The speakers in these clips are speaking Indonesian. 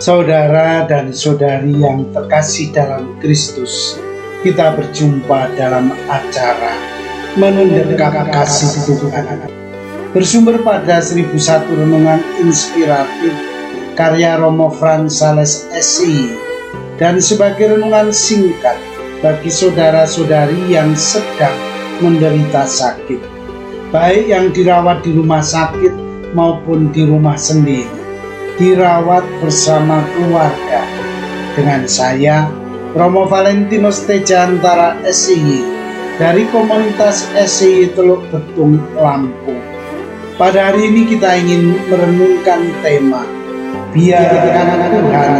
Saudara dan saudari yang terkasih dalam Kristus, kita berjumpa dalam acara Mendekat Kasih Tuhan. Bersumber pada 1001 renungan inspiratif karya Romo Frans Sales SI dan sebagai renungan singkat bagi saudara-saudari yang sedang menderita sakit, baik yang dirawat di rumah sakit maupun di rumah sendiri, dirawat bersama keluarga. Dengan saya, Romo Valentino Tejantara SI dari komunitas SI Teluk Betung, Lampung. Pada hari ini kita ingin merenungkan tema biarkan Tuhan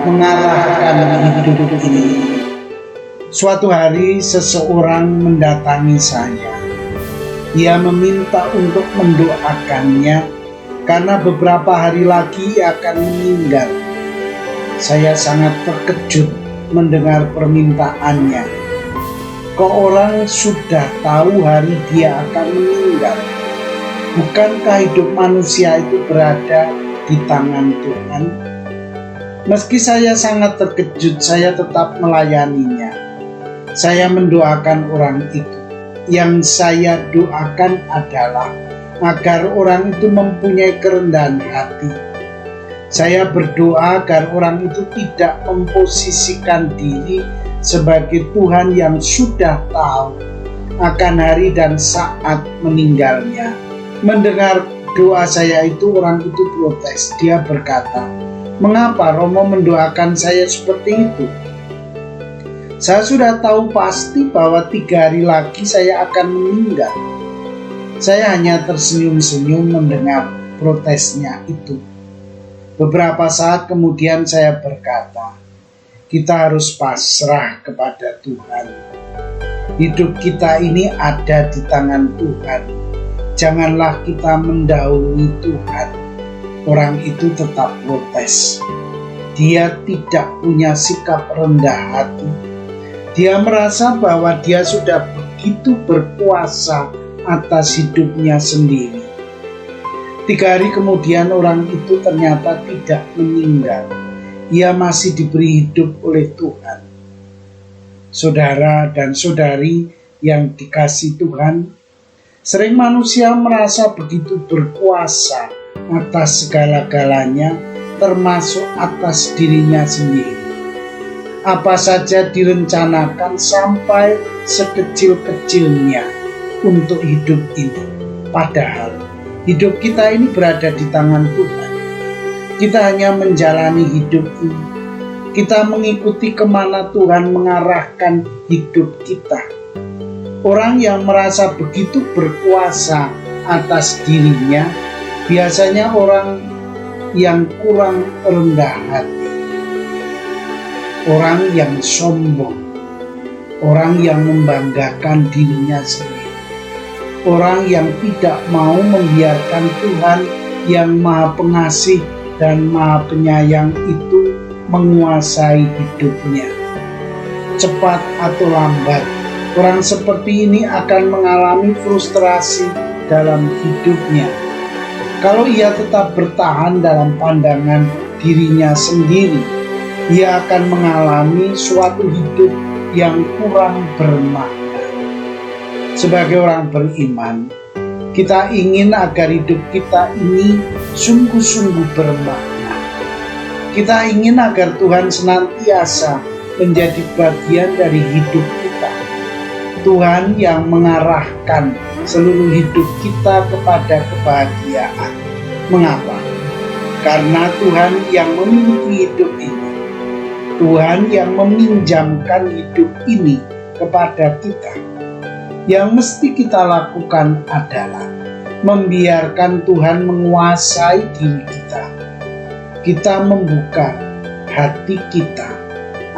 mengarahkan hidup ini. Suatu hari seseorang mendatangi saya. Ia meminta untuk mendoakannya karena beberapa hari lagi ia akan meninggal. Saya sangat terkejut mendengar permintaannya. Kok orang sudah tahu hari dia akan meninggal? Bukankah hidup manusia itu berada di tangan Tuhan? Meski saya sangat terkejut, saya tetap melayaninya. Saya mendoakan orang itu. Yang saya doakan adalah agar orang itu mempunyai kerendahan hati. Saya berdoa agar orang itu tidak memposisikan diri sebagai Tuhan yang sudah tahu akan hari dan saat meninggalnya. Mendengar doa saya itu, orang itu protes. Dia berkata, "Mengapa Romo mendoakan saya seperti itu? Saya sudah tahu pasti bahwa 3 hari lagi saya akan meninggal." Saya hanya tersenyum-senyum mendengar protesnya itu. Beberapa saat kemudian saya berkata, kita harus pasrah kepada Tuhan. Hidup kita ini ada di tangan Tuhan. Janganlah kita mendahului Tuhan. Orang itu tetap protes. Dia tidak punya sikap rendah hati. Dia merasa bahwa dia sudah begitu berkuasa atas hidupnya sendiri. 3 hari kemudian orang itu ternyata tidak meninggal. Ia masih diberi hidup oleh Tuhan. Saudara dan saudari yang dikasihi Tuhan, sering manusia merasa begitu berkuasa atas segala-galanya, termasuk atas dirinya sendiri. Apa saja direncanakan sampai sekecil-kecilnya untuk hidup ini. Padahal hidup kita ini berada di tangan Tuhan. Kita hanya menjalani hidup ini. Kita mengikuti kemana Tuhan mengarahkan hidup kita. Orang yang merasa begitu berkuasa atas dirinya biasanya orang yang kurang rendah hati, orang yang sombong, orang yang membanggakan dirinya sendiri, orang yang tidak mau membiarkan Tuhan yang Maha Pengasih dan Maha Penyayang itu menguasai hidupnya. Cepat atau lambat, orang seperti ini akan mengalami frustrasi dalam hidupnya. Kalau ia tetap bertahan dalam pandangan dirinya sendiri, ia akan mengalami suatu hidup yang kurang bermakna. Sebagai orang beriman, kita ingin agar hidup kita ini sungguh-sungguh bermakna. Kita ingin agar Tuhan senantiasa menjadi bagian dari hidup kita. Tuhan yang mengarahkan seluruh hidup kita kepada kebahagiaan. Mengapa? Karena Tuhan yang memiliki hidup ini. Tuhan yang meminjamkan hidup ini kepada kita. Yang mesti kita lakukan adalah membiarkan Tuhan menguasai diri kita. Kita membuka hati kita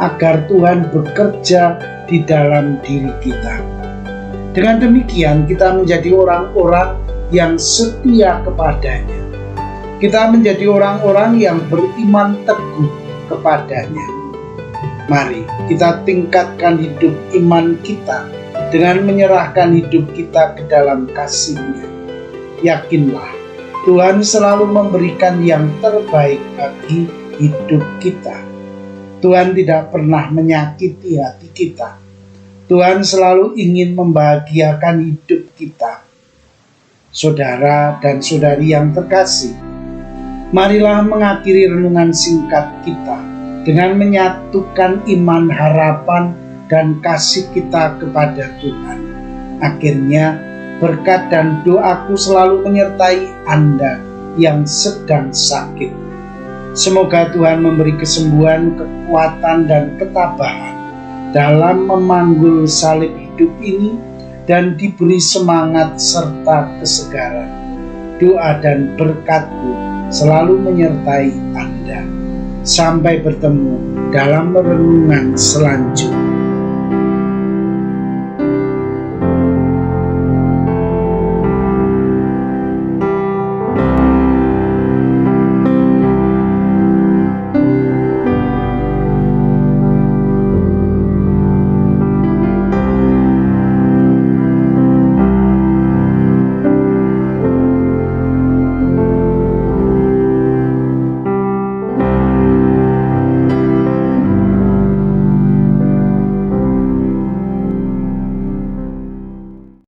agar Tuhan bekerja di dalam diri kita. Dengan demikian kita menjadi orang-orang yang setia kepadanya. Kita menjadi orang-orang yang beriman teguh kepadanya. Mari kita tingkatkan hidup iman kita dengan menyerahkan hidup kita ke dalam kasih-Nya. Yakinlah, Tuhan selalu memberikan yang terbaik bagi hidup kita. Tuhan tidak pernah menyakiti hati kita. Tuhan selalu ingin membahagiakan hidup kita. Saudara dan saudari yang terkasih, marilah mengakhiri renungan singkat kita dengan menyatukan iman, harapan, dan kasih kita kepada Tuhan. Akhirnya, berkat dan doaku selalu menyertai Anda yang sedang sakit. Semoga Tuhan memberi kesembuhan, kekuatan, dan ketabahan dalam memanggul salib hidup ini dan diberi semangat serta kesegaran. Doa dan berkat-Ku selalu menyertai Anda. Sampai bertemu dalam renungan selanjutnya.